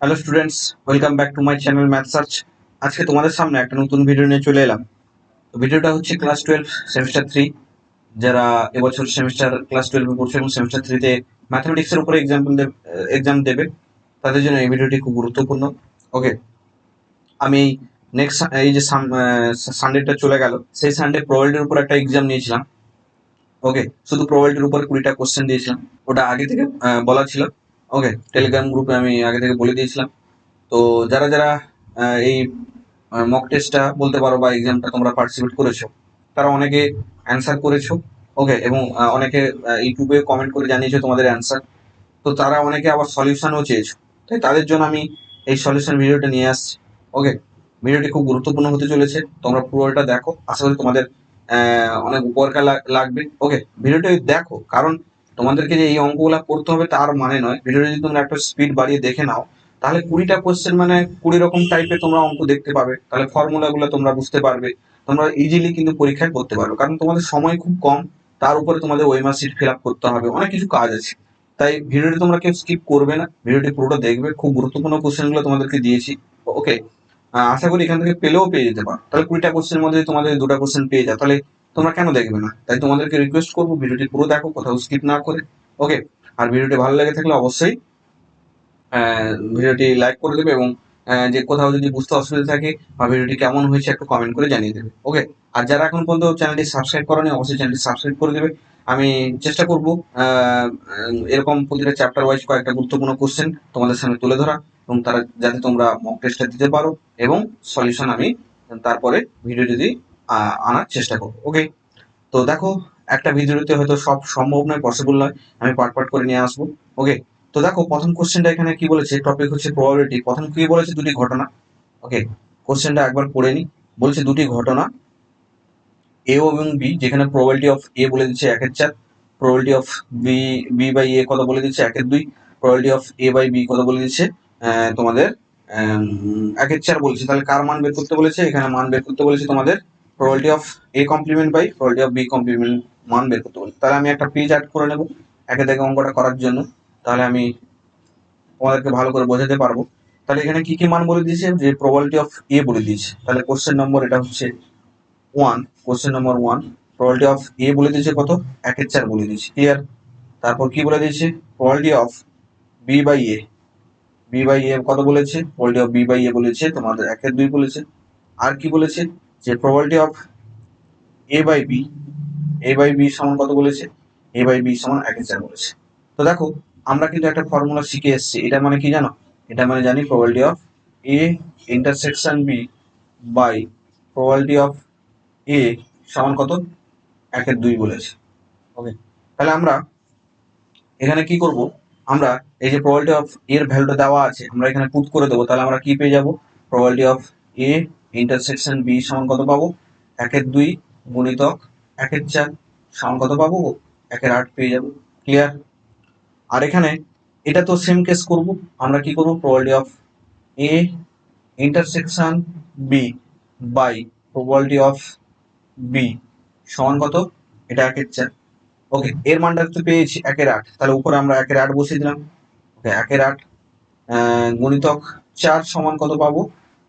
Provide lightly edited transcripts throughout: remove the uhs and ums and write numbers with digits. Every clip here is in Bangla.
Hello students, welcome back to my channel math search. আজকে তোমাদের সামনে একটা নতুন ভিডিও নিয়ে চলে এলাম। তো ভিডিওটা হচ্ছে ক্লাস 12 সেমিস্টার 3, যারা এবছর সেমিস্টার ক্লাস 12 এ পড়ছে এবং সেমিস্টার 3 তে ম্যাথমেটিক্সের উপরে এক্সাম দেবে, তাদের জন্য এই ভিডিওটি খুব গুরুত্বপূর্ণ। ওকে, আমি নেক্সট এই যে সানডেটা চলে গেল, সেই সানডে প্রবাবিলিটির উপর একটা এক্সাম নিয়েছিলাম। ওকে, শুধু প্রবাবিলিটির উপর 20টা কোশ্চেন দিয়েছিলাম। ওটা আগে থেকে বলা ছিল। ওকে, টেলিগ্রাম গ্রুপে আমি আগে থেকে বলে দিয়েছিলাম। তো যারা যারা এই মক টেস্টটা বলতে পারো বা এক্সামটা তোমরা পার্টিসিপেট করেছো, তারা অনেকে অ্যান্সার করেছো। ওকে, এবং অনেকে ইউটিউবে কমেন্ট করে জানিয়েছো তোমাদের অ্যান্সার। তো তারা অনেকে আবার সলিউশনও চেয়েছো, তাই তাদের জন্য আমি এই সলিউশন ভিডিওটা নিয়ে আসছি। ওকে, ভিডিওটি খুব গুরুত্বপূর্ণ হতে চলেছে, তোমরা পুরোটা দেখো, আশা করি তোমাদের অনেক উপকার লাগবে। ওকে, ভিডিওটি দেখো, কারণ তোমাদেরকে যে এই অঙ্কগুলা করতে হবে তার মানে নয়। ভিডিওটি যদি তোমরা একটা স্পিড বাড়িয়ে দেখে নাও, তাহলে 20টা কোশ্চেন মানে 20 রকম টাইপের তোমরা অঙ্ক দেখতে পাবে, তাহলে ফর্মুলা গুলো তোমরা বুঝতে পারবে, তোমরা ইজিলি কিন্তু পরীক্ষায় করতে পারবে। কারণ তোমাদের সময় খুব কম, তার উপরে তোমাদের ওএমআর শিট ফিল আপ করতে হবে, অনেক কিছু কাজ আছে। তাই ভিডিওটি তোমরা কেউ স্কিপ করবে না, ভিডিওটি পুরোটা দেখবে। খুব গুরুত্বপূর্ণ কোশ্চেন গুলো তোমাদেরকে দিয়েছি। ওকে, আশা করি এখান থেকে পেয়ে যেতে পারো। তাহলে 20টা কোশ্চেনের মধ্যে তোমাদের 2টা কোশ্চেন পেয়ে যাও, তাহলে তোমরা কেন দেখবে না? তাই তোমাদেরকে রিকোয়েস্ট করবো, ভিডিওটি পুরো দেখো, কোথাও স্কিপ না করে। ওকে, আর ভিডিওটি ভালো লেগে থাকলে অবশ্যই ভিডিওটি লাইক করে দেবে, এবং যে কোথাও যদি বুঝতে অসুবিধা থাকে বা ভিডিওটি কেমন হয়েছে একটু কমেন্ট করে জানিয়ে দেবে। ওকে, আর যারা এখন পর্যন্ত চ্যানেলটি সাবস্ক্রাইব করেনি, অবশ্যই চ্যানেলটি সাবস্ক্রাইব করে দেবে। আমি চেষ্টা করব এরকম প্রতিটা চ্যাপ্টার ওয়াইজ কয়েকটা গুরুত্বপূর্ণ কোশ্চেন তোমাদের সামনে তুলে ধরা, এবং তারা যাতে তোমরা মক টেস্টটা দিতে পারো, এবং সলিউশন আমি তারপরে ভিডিও যদি আনার চেষ্টা করবো। ওকে, তো দেখো, একটা ভিডিওতে হয়তো সব সম্ভব নয়, পসিবল নয়, আমি পার্ট পার্ট করে নিয়ে আসবো। ওকে, তো দেখো প্রথম কোশ্চেনটা এখানে কি বলেছে, টপিক হচ্ছে প্রবাবিলিটি। প্রথম কি বলেছে, দুটি ঘটনা। ওকে, কোশ্চেনটা একবার পড়ে নি। বলছে দুটি ঘটনা এ এবং বি, যেখানে প্রবাবিলিটি অফ এ বলে দিচ্ছে 1/4, probability of B B by A কত বলে দিচ্ছে 1/2, probability of A by B কত বলে দিচ্ছে তোমাদের 1/4 বলেছে। তাহলে কার মান বের করতে বলেছে? এখানে মান বের করতে বলেছে তোমাদের probability of A complement by probability of B complement, মান বের করতে বলেছে। তাহলে আমি একটা পেজ অ্যাড করে নেব একে থেকে অঙ্কটা করার জন্য, তাহলে আমি তোমাদেরকে ভালো করে বোঝাতে পারবো। তাহলে এখানে কি কি মান বলে দিয়েছে, যে প্রবাবিলিটি অফ এ বলে দিয়েছে। তাহলে কোশ্চেন নম্বর এটা হচ্ছে 1, কোশ্চেন নম্বর 1, প্রবাবিলিটি অফ এ বলে দিয়েছে কত, 1/4 বলে দিয়েছে। ক্লিয়ার? তারপর কি বলে দিয়েছে, probability of B by A, B by A কত বলেছে, probability of B by A বলেছে তোমাদের 1/2 বলেছে। আর কি বলেছে, যে probability of A by B, A by B সমান কত বলেছে, এ বাই বি সমান 1/4 বলেছে। তো দেখো, আমরা কিন্তু একটা ফর্মুলা শিখে এসেছি। এটা মানে কি জানো? এটা মানে জানি probability of A intersection B by probability of A সমান কত, 1/2 বলেছে। ওকে, তাহলে আমরা এখানে কি করব, আমরা এই যে প্রবাবিলিটি অফ এর ভ্যালুটা দেওয়া আছে, আমরা এখানে পুট করে দেবো। তাহলে আমরা কি পেয়ে যাব, probability of A intersection B সমান কত পাবো, 1/2 গুণিতক 1/4 সমান কত পাবো, 1/8 পেয়ে যাব। ক্লিয়ার? আর এখানে এটা তো সেম কেস করব, আমরা কি করব, probability of A intersection B by probability of B সমান কত, এটা 1/4। ওকে, এর মানটা তো পেয়েছি 1/8, তাহলে উপরে আমরা 1/8 বসিয়ে দিলাম। ওকে, 1/8 গুণিতক 4 সমান কত পাবো,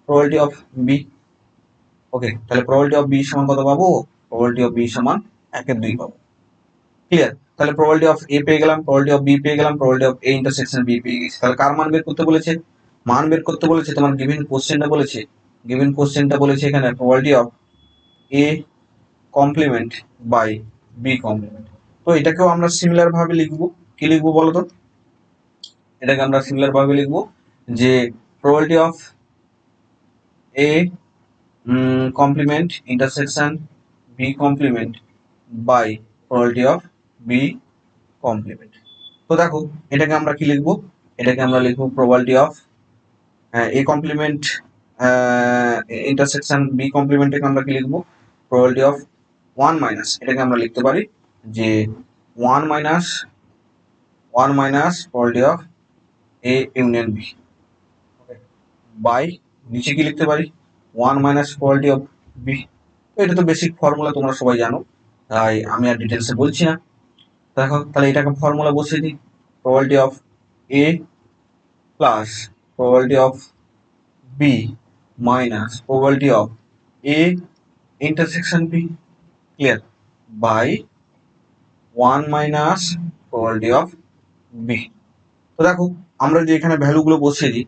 প্রবাবিলিটি অফ বি। ওকে, তাহলে প্রবাবিলিটি অফ বি সমান কত পাবো, প্রবাবিলিটি অফ বি সমান 1/2 পাবো। ক্লিয়ার? তাহলে প্রবাবিলিটি অফ এ পেয়ে গেলাম, প্রবাবিলিটি অফ বি পেয়ে গেলাম, probability of A intersection B পেয়ে গেছি। তাহলে কার মান বের করতে বলেছে, মান বের করতে বলেছে তোমার গিভেন কোশ্চেনটা বলেছে, গিভেন কোশ্চেনটা বলেছে এখানে probability of A complement by B complement. তো এটাকেও আমরা সিমিলার ভাবে লিখবো। কি লিখবো বলো তো? এটাকে আমরা সিমিলার ভাবে লিখবো, যে probability of A complement intersection B complement by probability of B complement. তো দেখো, এটাকে আমরা কি লিখবো, এটাকে আমরা লিখবো probability of A complement intersection B কমপ্লিমেন্টকে আমরা কি লিখবো, প্রবাবিলিটি অফ 1 মাইনাস, এটাকে আমরা লিখতে পারি যে 1 minus probability of A union B by, নিচে কি লিখতে পারি, 1 মাইনাস প্রবাবিলিটি অফ বি। এটা তো বেসিক ফর্মুলা, তোমরা সবাই জানো, তাই আমি আর ডিটেলসে বলছি না। দেখো, তাহলে এটাকে ফর্মুলা বসিয়ে দিই, probability of A plus probability of B minus probability of A intersection B, clear, by 1 minus probability of B। তো দেখো আমরা যদি এখানে ভ্যালুগুলো বসিয়ে দিই,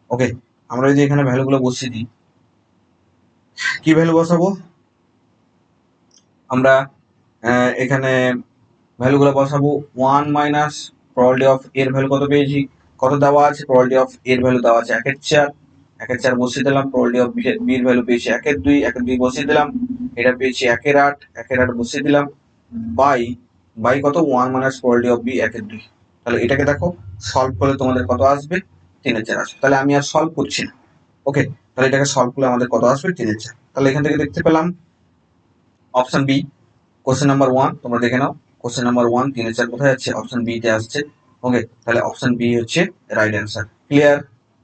ওকে, আমরা যদি এখানে ভ্যালুগুলো বসিয়ে দিই, কি ভ্যালু বসাবো আমরা এখানে ভ্যালুগুলো বসাবো 1 মাইনাস প্রবাবিলিটি অফ এর ভ্যালু কত পেয়েছি, কত দেওয়া আছে, প্রবাবিলিটি অফ এর ভ্যালু দেওয়া আছে 1/4, 1/4 বসিয়ে দিলাম, প্রবাবিলিটি অফ বি এর ভ্যালু পেয়েছি 1/2, 1/2 বসিয়ে দিলাম, এটা পেয়েছি 1/8, 1/8 বসিয়ে দিলাম, বাই বাই কত 1 মাইনাস প্রবাবিলিটি অফ বি 1/2। তাহলে এটাকে দেখো সলভ করলে তোমাদের কত আসবে, 3/4 আসবে। তাহলে আমি আর সলভ করছি না, ওকে, তাহলে এটাকে সলভ করলে আমাদের কত আসবে, 3/4। তাহলে এখান থেকে দেখতে পেলাম অপশন বি, কোশ্চেন নাম্বার 1 তোমরা দেখে নাও, কোশ্চেন নাম্বার 1 3/4 কোথায় যাচ্ছে, অপশন বি তে আসছে, ওকে, তাহলে অপশন বি হচ্ছে right answer, clear,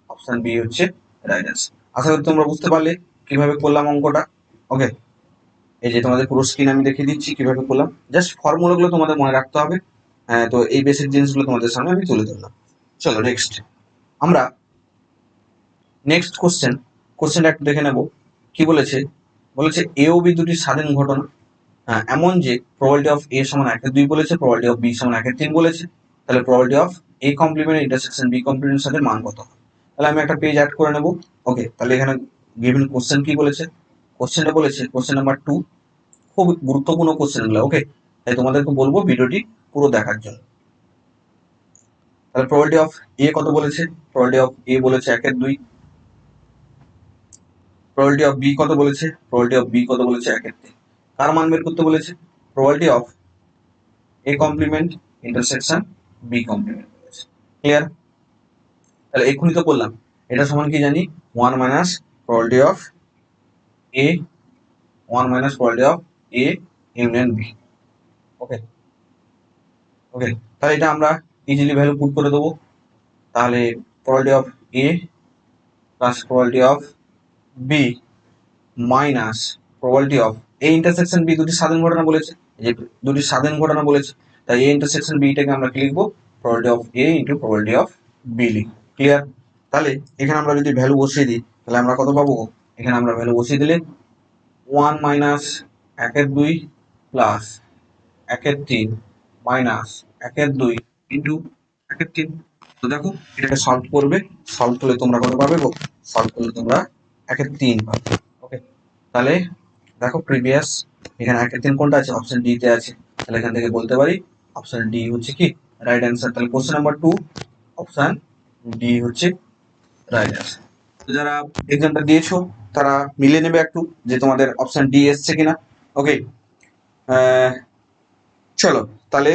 option B হচ্ছে রাইট অ্যান্সার। আশা করি তোমরা বুঝতে পারলে কিভাবে করলাম অঙ্কটা, ওকে, এই যে তোমাদের পুরো স্ক্রিন আমি দেখিয়ে দিচ্ছি কিভাবে করলাম, জাস্ট ফর্মুলাগুলো তোমাদের মনে রাখতে হবে। হ্যাঁ, তো এই বেসিক জিনিসগুলো তোমাদের সামনে আমি তুলে ধরলাম। চলো নেক্সট, আমরা নেক্সট কোশ্চেনটা একটু দেখে নেব। কি বলেছে, বলেছে এ ও বি দুটি স্বাধীন ঘটনা, এমন যে প্রবাবিলিটি অফ এ সমান 1/2 বলেছে, প্রবাবিলিটি অফ বি সমান 1/3 বলেছে, তাহলে probability of A complement intersection B কমপ্লিমেন্টের সাথে মান কত হবে। তাহলে আমি একটা পেজ অ্যাড করে নেব, ওকে, তাহলে এখানে গিভেন কোশ্চেন কি বলেছে, কোশ্চেনটা বলেছে কোশ্চেন নাম্বার 2, খুব গুরুত্বপূর্ণ কোশ্চেনগুলো, ওকে, তাই তোমাদেরকে বলবো ভিডিওটি পুরো দেখার জন্য। তাহলে প্রবাবিলিটি অফ এ কত বলেছে, প্রবাবিলিটি অফ এ বলেছে 1/2, প্রবাবিলিটি অফ বি কত বলেছে, প্রবাবিলিটি অফ বি কত বলেছে 1/3, কার মান বের করতে বলেছে, probability of A complement intersection B complement বলেছে, ক্লিয়ার। তাহলে এক্ষুনি তো বললাম এটা সমান কি জানি 1 minus probability of A, 1 minus probability of A union B, okay, okay, তাহলে এটা আমরা ইজিলি ভ্যালু পুট করে দেবো। তাহলে probability of A plus probability of B minus probability of A intersection B, দুটি স্বাধীন ঘটনা বলেছে, যে দুটি স্বাধীন ঘটনা বলেছে, তাই এ ইন্টারসেকশন বিটাকে আমরা কি লিখবো, probability of A into probability of B লিখবো, ক্লিয়ার। তাহলে এখানে আমরা যদি ভ্যালু বসিয়ে দিই তাহলে আমরা কত পাবো, এখানে আমরা ভ্যালু বসিয়ে দিলে 1 মাইনাস 1/2 প্লাস 1/3 মাইনাস 1/2 ইন্টু 1/3। তো দেখো এটাকে সলভ করবে, সলভ করলে তোমরা কত পাবে গো, সলভ করলে তোমরা 1/3 পাবে, ওকে। তাহলে দেখো প্রিভিয়াস এখানে 1/3 কোনটা আছে, অপশন ডি তে আছে, তাহলে এখান থেকে বলতে পারি অপশন ডি হচ্ছে কি রাইট অ্যান্সার। তাহলে কোশ্চেন নাম্বার 2 অপশন ডি হচ্ছে রাইট অ্যান্সার। তো যারা এক্সামটা দিয়েছো তারা মিলে নেবে একটু যে তোমাদের অপশন ডি এসছে কিনা, ওকে। চলো তাহলে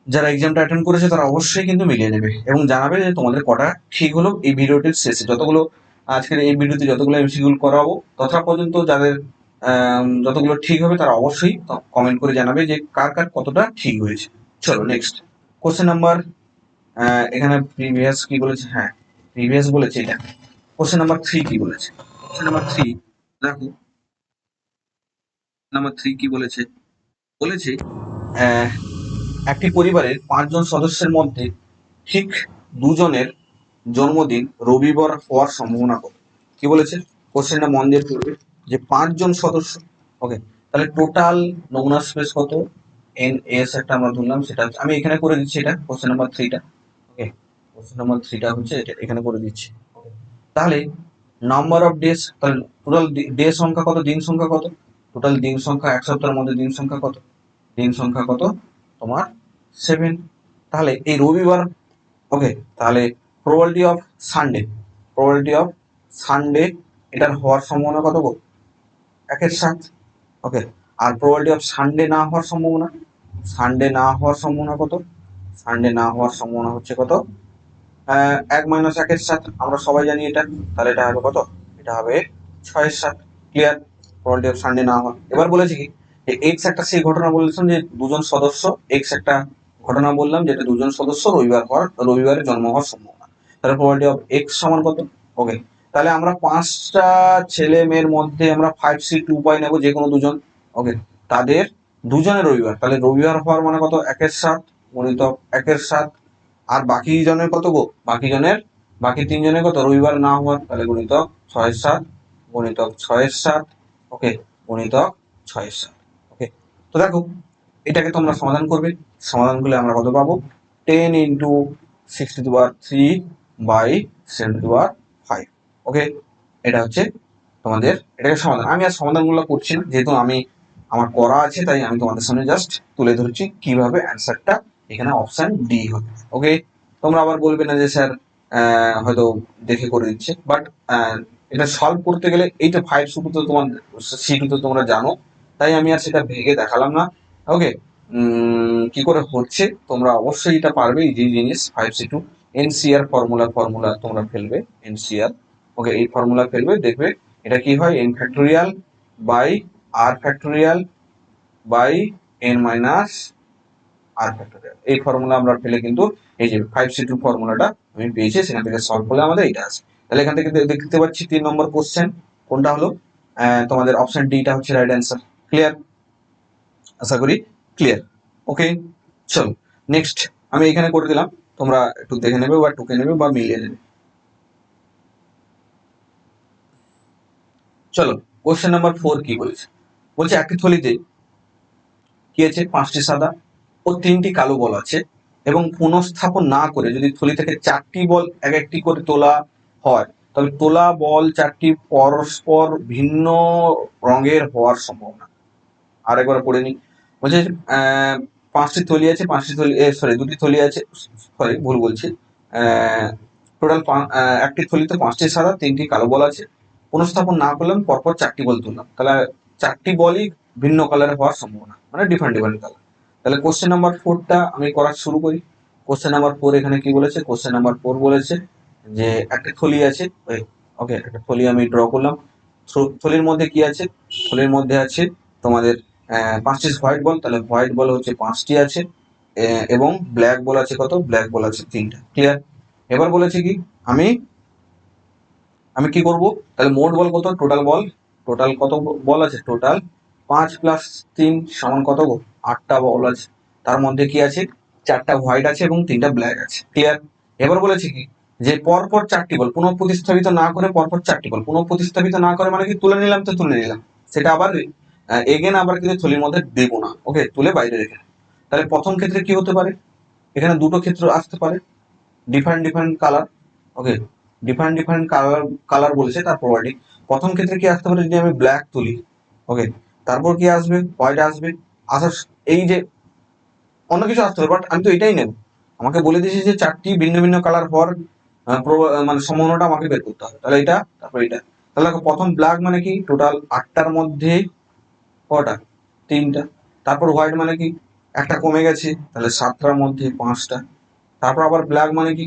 যারা এক্সামটা অ্যাটেন্ড করেছে তারা অবশ্যই কিন্তু মিলিয়ে নেবে এবং জানাবে যে তোমাদের কটা ঠিক হলো। এই ভিডিওটির শেষে যতগুলো আজকের এই ভিডিওতে যতগুলো এমসিকিউ করাবো তথা পর্যন্ত যাদের যতগুলো ঠিক হবে তারা অবশ্যই কমেন্ট করে জানাবে যে কার কার কতটা ঠিক হয়েছে। চলো নেক্সট কোশ্চেন নাম্বার, এখানে প্রিভিয়াস কি বলেছে, হ্যাঁ প্রিভিয়াস বলেছে এটা। কোশ্চেন নাম্বার 3 কি বলেছে, কোশ্চেন নাম্বার 3 দেখো, নাম্বার 3 কি বলেছে, বলেছে একটি পরিবারের 5 জন সদস্যের মধ্যে ঠিক 2 জনের জন্মদিন রবিবার হওয়ার সম্ভাবনা কত। কি বলেছে কোশ্চেনটা মন দিয়ে পড়বে, যে 5 জন সদস্য, ওকে, তাহলে টোটাল নমুনা স্পেস কত, এন এস একটা আমরা ধরলাম, সেটা আমি এখানে করে দিচ্ছি, এটা কোশ্চেন নাম্বার 3টা, ওকে, কোশ্চেন নাম্বার 3টা হচ্ছে এটা এখানে করে দিচ্ছি। তাহলে নাম্বার অফ ডেজ, তাহলে টোটাল ডে সংখ্যা কত, দিন সংখ্যা কত, টোটাল দিন সংখ্যা এক সপ্তাহের মধ্যে দিন সংখ্যা কত, দিন সংখ্যা কত তোমার 7। তাহলে এই রবিবার, ওকে, তাহলে probability of Sunday, probability of Sunday এটার হওয়ার সম্ভাবনা কত গো, 1/7, ওকে। আর প্রবাবিলিটি অফ সানডে না হওয়ার সম্ভাবনা, সানডে না হওয়ার সম্ভাবনা কত, সানডে না হওয়ার সম্ভাবনা হচ্ছে কত, 1 মাইনাস 1/7, আমরা সবাই জানি এটা, তাহলে এটা হবে কত, এটা হবে 6/7, ক্লিয়ার। প্রবাবিলিটি অফ সানডে না হওয়া। এবার বলেছি কি এক্স একটা সেই ঘটনা বলেছিলাম যে 2 জন সদস্য, এক্স একটা ঘটনা বললাম যেটা 2 জন সদস্য রবিবারে জন্ম হওয়ার সম্ভাবনা, তাহলে প্রবাবিলিটি অফ এক্স সমান কত, ওকে। তাহলে আমরা 5টা ছেলে মেয়ের মধ্যে আমরা 5C2 উপায় নেবো, যে কোনো 2 জন, ওকে, তাদের 2 জনের রবিবার, তাহলে রবিবার হওয়ার মানে কত 1/7 গণিত 1/7, আর বাকি জনের কত গো, বাকি জনের বাকি তিনজনের কত, রবিবার না হওয়ার, তাহলে গুণিতক 6-7 গুণিতক 6-7, ওকে, গুণিতক 6-7। ওকে, তো দেখো এটাকে তোমরা সমাধান করবে। সমাধান করলে আমরা কত পাবো, 10 ইন্টু 6^3/7^5। ওকে, এটা হচ্ছে তোমাদের এটাকে সমাধান। আমি আর সমাধানগুলো করছি না, যেহেতু আমার করা আছে, তাই আমি তোমাদের সামনে জাস্ট তুলে ধরছি কিভাবে অ্যান্সারটা এখানে অপশন ডি হবে। ওকে, তোমরা আবার বলবে না যে স্যার হয়তো দেখে করে দিচ্ছে, বাট এটা সলভ করতে গেলে এইটা 5 তো তোমার C2 তো তোমরা জানো, তাই আমি আর সেটা ভেঙে দেখালাম না। ওকে, কি করে হচ্ছে তোমরা অবশ্যই এটা পারবে, যে জিনিস 5C2 এনসিআর ফর্মুলা তোমরা ফেলবে, এনসিআর। ওকে, এই ফর্মুলা ফেলবে, দেখবে এটা কি হয়, n factorial by r factorial by n minus r factorial. এই ফর্মুলা আমরা ফেলে কিন্তু এই যে 5C2 ফর্মুলাটা আমি পেয়েছি, সেখান থেকে সলভ করলে আমাদের এটা আছে। তাহলে এখান থেকে দেখতে পাচ্ছি 3 নম্বর কোশ্চেন কোনটা হলো, তোমাদের অপশন ডিটা হচ্ছে রাইট অ্যান্সার। ক্লিয়ার? আশা করি ক্লিয়ার। ওকে, চলো নেক্সট আমি এখানে করে দিলাম, তোমরা একটু দেখে নেবে বা টুকে নেবে বা মিলিয়ে নেবে। চলো কোশ্চেন নাম্বার 4 কি বলেছে, বলছে একটি থলিতে কি আছে, 5টি সাদা ও 3টি কালো বল আছে এবং পুনঃস্থাপন না করে যদি থলি থেকে 4টি বল এক একটি করে তোলা হয়, তবে তোলা বল 4টি পরস্পর ভিন্ন রঙের হওয়ার সম্ভাবনা। আরেকবার পড়ে নি। বলছে 5টি থলি আছে, 5টি থলি, সরি 2টি থলি আছে, সরি ভুল বলছি, টোটাল একটি থলিতে 5টি সাদা 3টি কালো বল আছে, পুনঃস্থাপন না করলাম, পরপর 4টি বল তুললাম, তাহলে 4টি বলই ভিন্ন কালারে হওয়ার সম্ভাবনা, মানে ডিফারেন্ট ডিফারেন্ট কালার। তাহলে কোশ্চেন নাম্বার 4টা আমি করা শুরু করি। কোশ্চেন নাম্বার 4 এখানে কি বলেছে, কোশ্চেন নাম্বার 4 বলেছে যে একটা থলি আছে, ওকে একটা থলি আমি ড্র করলাম। থলির মধ্যে কি আছে, থলির মধ্যে আছে তোমাদের 5টি হোয়াইট বল, তাহলে হোয়াইট বল হচ্ছে 5টি আছে, এবং ব্ল্যাক বল আছে কত, ব্ল্যাক বল আছে 3টা। ক্লিয়ার? এবার বলেছে কি আমি আমি কি করব, তাহলে মোট বল কত, টোটাল কত বল আছে, টোটাল 5 + 3 সমান কত গো, 8টা বল আছে। তার মধ্যে কি আছে, 4টা হোয়াইট আছে এবং 3টা ব্ল্যাক আছে। ক্লিয়ার? এবার বলেছে কি যে পরপর 4টি বল পুনঃ প্রতিস্থাপিত না করে, পরপর 4টি বল পুনঃ প্রতিস্থাপিত না করে মানে কি, তুলে নিলাম তো তুলে নিলাম, সেটা আবার এগেন আবার কিন্তু থলির মধ্যে দেবো না, ওকে, তুলে বাইরে রেখে। তাহলে প্রথম ক্ষেত্রে কি হতে পারে, এখানে দুটো ক্ষেত্র আসতে পারে, ডিফারেন্ট ডিফারেন্ট কালার। ওকে, ডিফারেন্ট ডিফারেন্ট কালার বলেছে, তার প্রপার্টি। প্রথম ক্ষেত্রে কি আসতে পারে, যদি আমি ব্ল্যাক তুলি, ওকে, তারপর কি আসবে, হোয়াইট আসবে, আসার এই যে অন্য কিছু আসতে পারে, বাট আমি তো এটাই নেব। আমাকে বলে দিয়েছে যে 4টি ভিন্ন ভিন্ন কালার হওয়ার মানে সম্ভাবনাটা আমাকে বের করতে হবে। তাহলে এটা, তারপর এটা, তাহলে প্রথম ব্ল্যাক মানে কি, টোটাল 8টার মধ্যে কটা, 3টা। তারপর হোয়াইট মানে কি, একটা কমে গেছে, তাহলে 7টার মধ্যে 5টা। তারপর আবার ব্ল্যাক মানে কি,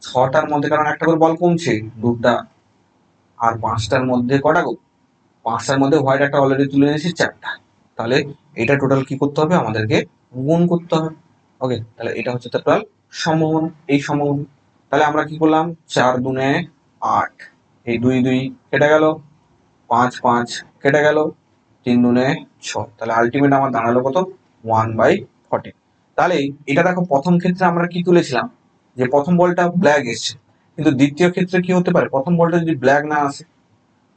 6টার মধ্যে, কারণ একটা করে বল কমছে, 2টা। আর 5টার মধ্যে কটা গো, 5টার মধ্যে হোয়াইট একটা অলরেডি তুলে নিয়েছি, 4টা। তাহলে এটা টোটাল কি করতে হবে, আমাদেরকে গুণ করতে হবে। ওকে, তাহলে এটা হচ্ছে টোটাল সম্ভাবনা, এই সম্ভাবনা। তাহলে আমরা কি করলাম, 4 দুনে 8, এই 2 2 কেটে গেল, 5 5 কেটে গেল, 3 দুনে 6, তাহলে আলটিমেট আমার দাঁড়ালো কত, 1/40। তাহলে এটা দেখো, প্রথম ক্ষেত্রে আমরা কি তুলেছিলাম, যে প্রথম বলটা ব্ল্যাক এসছে, কিন্তু দ্বিতীয় ক্ষেত্রে কি হতে পারে, প্রথম বলটা যদি ব্ল্যাক না আসে,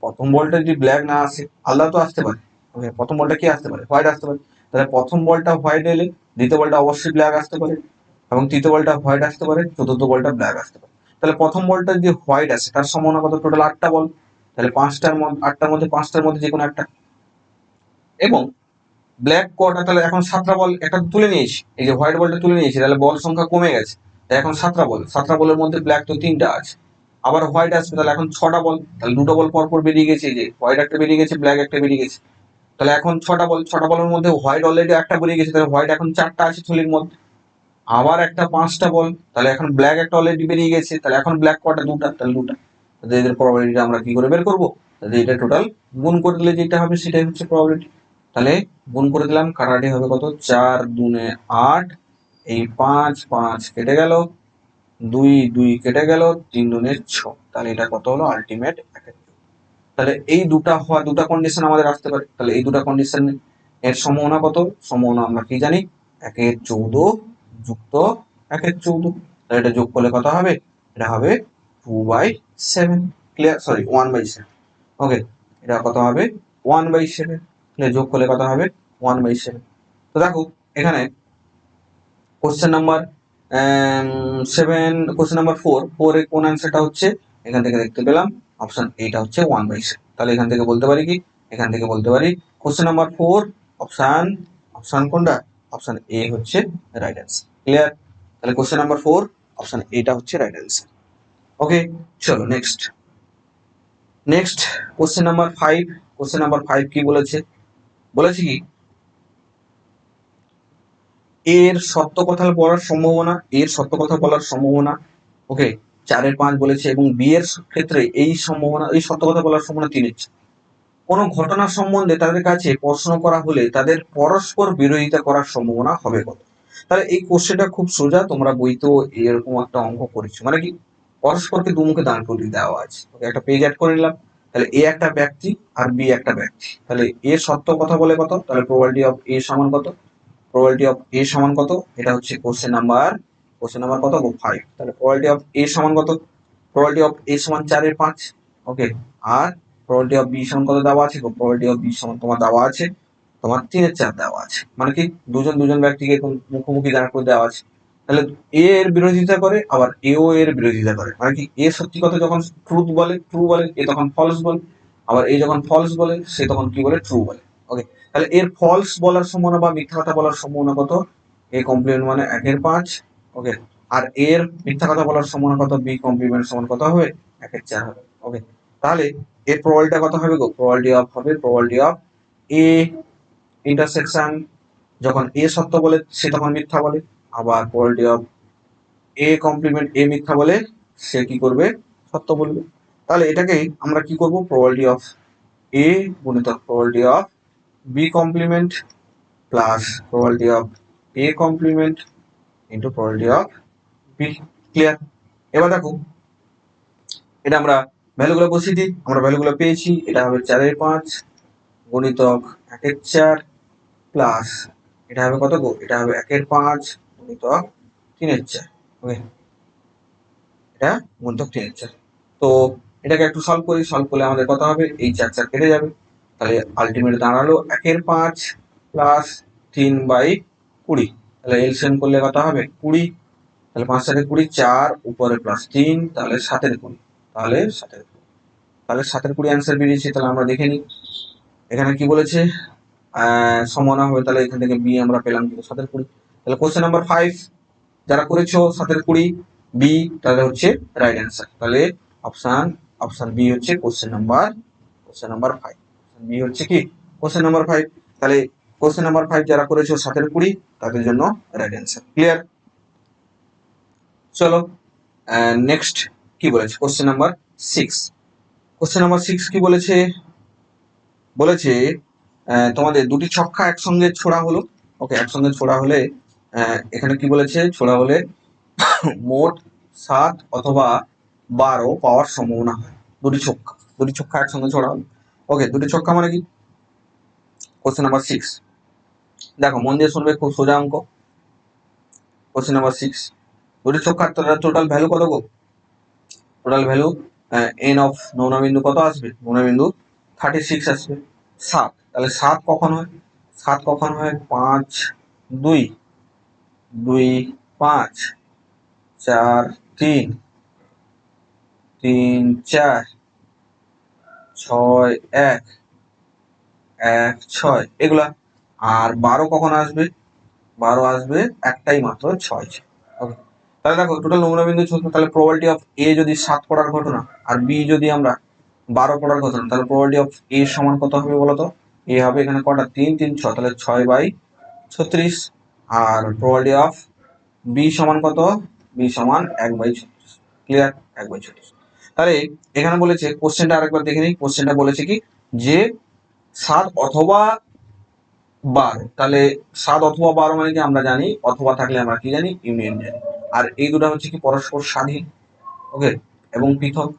প্রথম বলটা যদি ব্ল্যাক না আসে, আলাদা তো আসতে পারে। ওকে, প্রথম বলটা কি আসতে পারে, হোয়াইট আসতে পারে। তাহলে প্রথম বলটা হোয়াইট এলে দ্বিতীয় বলটা অবশ্যই ব্ল্যাক আসতে পারে, এবং তৃতীয় বলটা হোয়াইট আসতে পারে, চতুর্থ বলটা ব্ল্যাক আসতে পারে। তাহলে প্রথম বলটা যদি হোয়াইট আসে, তার সম্ভাবনা কত, টোটাল 8টা বল, তাহলে 8টার মধ্যে 5টার মধ্যে যে কোনো একটা। এবং ব্ল্যাক কটা, তাহলে এখন 7টা বল, একটা তুলে নিয়েছি, এই যে হোয়াইট বলটা তুলে নিয়েছি, তাহলে বল সংখ্যা কমে গেছে, তাই এখন 7টা বল, 7টা বলের মধ্যে ব্ল্যাক তো 3টা আছে, আবার হোয়াইট আসবে, তাহলে এখন 6টা বল, তাহলে 2টো বল পর পর বেরিয়ে গেছে, এই যে হোয়াইট একটা বেরিয়ে গেছে, ব্ল্যাক একটা বেরিয়ে গেছে, তাহলে এখন 6টা বল, 6টা বলের মধ্যে হোয়াইট অলরেডি একটা বেরিয়ে গেছে, তাহলে হোয়াইট এখন 4টা আছে থলির মধ্যে, আবার একটা 5টা বল, তাহলে এখন ব্ল্যাক একটা অলরেডি বেরিয়ে গেছে, তাহলে এখন ব্ল্যাক কটা, 2টা, তাহলে 2টা। তাহলে এদের প্রবাবিলিটি আমরা কি করে বের করবো, তাহলে এটা টোটাল গুণ করে দিলে যেটা হবে সেটাই হচ্ছে প্রবাবিলিটি। তাহলে গুণ করে দিলাম, কাটাকাটি হবে কত, 4 দুনে 8, এই 5 5 কেটে গেল, 2 2 কেটে গেল, 3 দুনে 6, তাহলে এটা কত হলো, আলটিমেট 1। তাহলে এই দুটা কন্ডিশন আমাদের আসতে পারে, তাহলে এই দুটা কন্ডিশন এর সম্ভাবনা কত, সম্ভাবনা আমরা কি জানি, 1/14 যুক্ত 1/14, তাহলে এটা যোগ করলে কত হবে, এটা হবে 2/7, ক্লিয়ার, সরি 1/7। ওকে, এটা কত হবে 1/7, যোগ করলে কত হবে 1/7। তো দেখো এখানে কোশ্চেন নাম্বার 7, কোশ্চেন নাম্বার 4 এর কোন অ্যান্সারটা হচ্ছে, এখান থেকে দেখতে পেলাম অপশন এটা হচ্ছে 1/7। তাহলে এখান থেকে বলতে পারি কি, এখান থেকে বলতে পারি কোশ্চেন নাম্বার 4 অপশন, অপশন কোনটা, অপশন এ হচ্ছে রাইট অ্যান্সার, ক্লিয়ার। তাহলে কোশ্চেন নাম্বার 4 অপশন এটা হচ্ছে রাইট অ্যান্সার। ওকে, চলো next. Next question number 5। Question number 5 কি বলেছে, বলেছে কি এর সত্য কথা বলার সম্ভাবনা, এর সত্য কথা বলার সম্ভাবনা, ওকে 4/5 বলেছে, এবং বি এর ক্ষেত্রে এই সম্ভাবনা, এই সত্য কথা বলার সম্ভাবনা 3/4। কোনো ঘটনা সম্বন্ধে তাদের কাছে প্রশ্ন করা হলে তাদের পরস্পর বিরোধিতা করার সম্ভাবনা হবে কত। তাহলে এই কোশ্চেনটা খুব সোজা, তোমরা বইতেও এরকম একটা অঙ্ক করেছো, মানে কি পরস্পরকে দুমুখে দাঁড় করিয়ে দেওয়া আছে। ওকে, একটা পেজ অ্যাড করে নিলাম, তাহলে এ একটা ব্যক্তি আর বি একটা ব্যক্তি, তাহলে এ সত্য কথা বলে কত, তাহলে প্রবাবিলিটি অফ এ সমান কত, প্রবাবিলিটি অফ এ সমান কত, এটা হচ্ছে কোশ্চেন নাম্বার, কোশ্চেন নাম্বার কত 5। তাহলে প্রবাবিলিটি অফ এ সমান কত, প্রবাবিলিটি অফ এ সমান 4/5। ওকে, আর প্রবাবিলিটি অফ বি সমান কত দেওয়া আছে, প্রবাবিলিটি অফ বি সমান তোমার দেওয়া আছে তোমার 3/4 দেওয়া আছে, মানে কি দুজন দুজন ব্যক্তিকে মুখোমুখি দাঁড় করে দেওয়া আছে। তাহলে এ এর বিরোধিতা করে, আবার এও এর বিরোধিতা করে, মানে কি এ সত্যি কথা যখন ট্রুথ বলে, ট্রু বলে, এ তখন ফলস বলে, আবার এ যখন ফলস বলে সে তখন কি বলে, ট্রু বলে। ওকে, তাহলে এর ফলস বলার সম্ভাবনা বা মিথ্যা কথা বলার সম্ভাবনা কত, এ কমপ্লিমেন্ট মানে 1/5। ওকে, আর এর মিথ্যা কথা বলার সম্ভাবনা কত, বি কমপ্লিমেন্ট সমান কত হবে 1/4 হবে। ওকে, তাহলে এর প্রবাবিলিটি কত হবে গো, প্রবাবিলিটি অফ হবে প্রবাবিলিটি অফ এ ইন্টারসেকশন, যখন এ সত্য বলে সে তখন মিথ্যা বলে, আবার probability of A complement A মিথ্যা বলে সে কি করবে, সত্য বলবে। তাহলে এটাকেই আমরা কি করব, প্রবাবিলিটি অফ এ গুণিতক probability of B complement plus probability of A complement into probability of B, clear. এবার দেখো এটা আমরা ভ্যালুগুলো বসিয়ে দিই, আমরা ভ্যালুগুলো পেয়েছি, এটা হবে 4/5 গুণিতক 1/4 প্লাস এটা হবে কত গো, এটা হবে 1/5 গুণিতক 3/4। ওকে, এটা গুণিতক 3/4। তো এটাকে একটু সলভ করি, সলভ করলে আমাদের কত হবে, এই 4 কেটে যাবে, তাহলে আলটিমেট দাঁড়ালো 1/5 প্লাস 3/20। তাহলে এলসিএম করলে কত হবে 20, তাহলে 5 7 20, 4 উপরে প্লাস 3, তাহলে 7/20, তাহলে 7/20, তাহলে 7/20 অ্যান্সার বেরিয়েছে। তাহলে আমরা দেখে নিই এখানে কি বলেছে, সম্ভাবনা হবে, তাহলে এখান থেকে বি আমরা পেলাম কিন্তু 7/20। তাহলে কোশ্চেন নাম্বার 5 যারা করেছো 7/20 বি, তাহলে হচ্ছে রাইট অ্যান্সার। তাহলে অপশন, অপশন বি হচ্ছে কোশ্চেন নাম্বার 5, বি হচ্ছে কি কোশ্চেন নাম্বার 5। তাহলে কোশ্চেন নাম্বার 5 যারা করেছো 7/20 তাদের জন্য রাইট অ্যান্সার, ক্লিয়ার। চলো নেক্সট কি বলেছে, কোশ্চেন নাম্বার 6। কোশ্চেন নাম্বার 6 কি বলেছে, বলেছে তোমাদের দুটি ছক্কা একসঙ্গে ছোড়া হলো। ওকে, একসঙ্গে ছোড়া হলে এখানে কি বলেছে, ছোড়া হলে মোট 7 অথবা 12 পাওয়ার সম্ভাবনা হয়। দুটি ছক্কা একসঙ্গে ছোড়া হলো। ওকে, দুটি ছক্কা মানে কি, কোশ্চেন নাম্বার 6 দেখো মন দিয়ে শুনবে, খুব সোজা অঙ্ক। কোশ্চেন নাম্বার 6, দুটি ছক্কার টোটাল ভ্যালু কত গো, টোটাল ভ্যালু এন অফ নৌনাবিন্দু কত আসবে, নৌনাবিন্দু 36 আসবে। 7, তাহলে 7 কখন হয়, 7 কখন হয়, 5 2 2 5 4 3 3 4 6 1 1 6 এগুলা। আর 12 কখন আসবে, 12 আসবে একটাই মাত্র, 6 6। ওকে, তাহলে দেখো টোটাল নমুনা বিন্দু 14, তাহলে প্রবাবিলিটি অফ এ যদি 7 পড়ার ঘটনা আর বি যদি আমরা 12 পড়ার ঘটনা, তাহলে প্রবাবিলিটি অফ এ সমান কত হবে বলতো, এ হবে এখানে কটা 3 3 6, তাহলে 6/36। আর প্রবাবিলিটি অফ বি সমান কত, বি সমান 1/36, ক্লিয়ার, 1/36। তাহলে এখানে বলেছে কোশ্চেনটা আরেকবার দেখে নিই, কোশ্চেনটা বলেছে কি যে 7 অথবা 12, তাহলে 7 অথবা 12 মানে কি আমরা জানি, অথবা থাকলে আমরা কি জানি, ইউনিয়ন জানি। আর এই দুটো হচ্ছে কি পরস্পর স্বাধীন, ওকে, এবং পৃথক,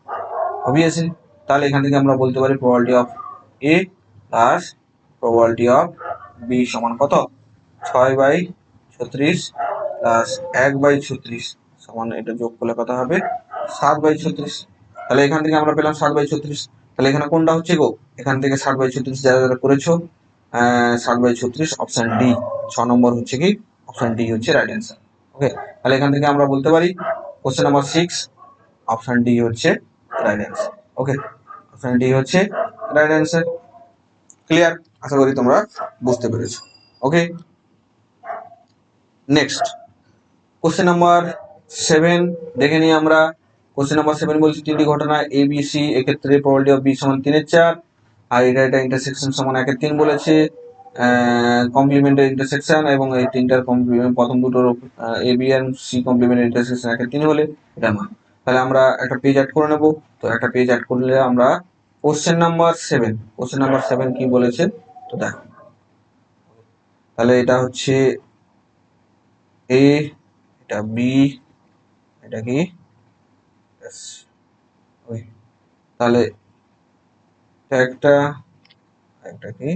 অবভিয়াসলি। তাহলে এখান থেকে আমরা বলতে পারি probability of A plus probability of B সমান কত, 6/36 প্লাস 1/36 সমান, এটা যোগ করলে কত হবে 7/36। তাহলে এখান থেকে আমরা পেলাম 7/36। তাহলে এখানে কোনটা হচ্ছে গো? এখান থেকে 7/36 যারা যারা করেছো 7/36 অপশন ডি 6 নম্বর হচ্ছে কি অপশন ডি হচ্ছে রাইট অ্যান্সার। ওকে, তাহলে এখান থেকে আমরা বলতে পারি কোশ্চেন নাম্বার 6 অপশন ডি হচ্ছে রাইট অ্যান্সার। ওকে, অপশন ডি হচ্ছে রাইট অ্যান্সার। ক্লিয়ার? আশা করি তোমরা বুঝতে পেরেছো। ওকে, নেক্সট কোশ্চেন নাম্বার 7 দেখে নিই আমরা। কোশ্চেন নাম্বার 7 বলছি তিনটি ঘটনা এ বি সি, এক্ষেত্রে প্রবাবিলিটি অফ বি সমান 3/4, আর এটা ইন্টারসেকশন সমান 1/3 বলেছে। কমপ্লিমেন্টের ইন্টারসেকশন এবং এই তিনটার কমপ্লিমেন্ট প্রথম দুটোর A B and see কমপ্লিমেন্টের intersection 1/3 হলে এটা মান। তাহলে আমরা একটা পেজ অ্যাড করে নেব। তো একটা পেজ অ্যাড করলে আমরা কোশ্চেন নাম্বার 7 কি বলেছে তো দেখো। তাহলে এটা হচ্ছে এ, এটা বি, এটা কি তাহলে একটা একটা কি